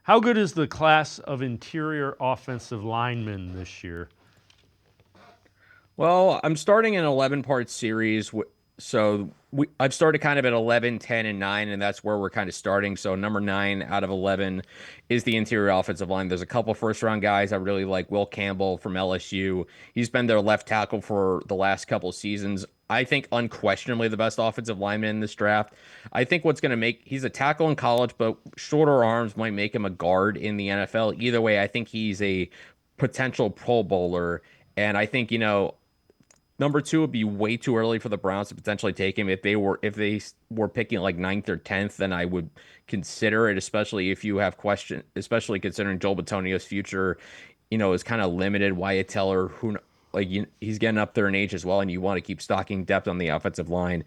How good is the class of interior offensive linemen this year? Well, I'm starting an 11-part series. I've started kind of at 11, 10, and 9, and that's where we're kind of starting. So number 9 out of 11 is the interior offensive line. There's a couple first round guys I really like. Will Campbell from LSU. He's been their left tackle for the last couple seasons. I think unquestionably the best offensive lineman in this draft. I think what's going to make he's a tackle in college, but shorter arms might make him a guard in the NFL. Either way, I think he's a potential Pro Bowler. And I think, number two would be way too early for the Browns to potentially take him. If they were picking like ninth or 10th, then I would consider it, especially if you have question, especially considering Joel Bitonio's future, is kind of limited. Wyatt Teller, he's getting up there in age as well, and you want to keep stocking depth on the offensive line.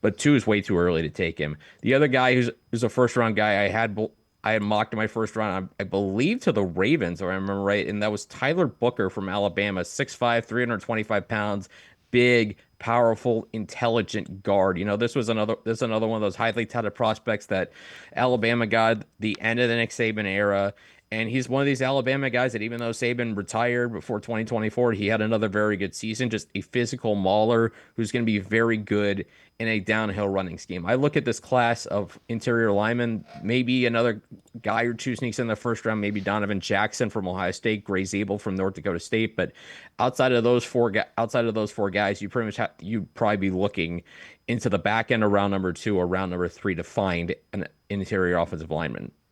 But two is way too early to take him. The other guy who's a first round guy I had mocked in my first round, I believe to the Ravens, or I remember right, and that was Tyler Booker from Alabama, 6'5", 325 pounds, big, powerful, intelligent guard. This is another one of those highly touted prospects that Alabama got at the end of the Nick Saban era. And he's one of these Alabama guys that even though Saban retired before 2024, he had another very good season, just a physical mauler who's going to be very good in a downhill running scheme. I look at this class of interior linemen, maybe another guy or two sneaks in the first round, maybe Donovan Jackson from Ohio State, Gray Zabel from North Dakota State, but outside of those four guys, you'd probably be looking into the back end of round number 2 or round number 3 to find an interior offensive lineman.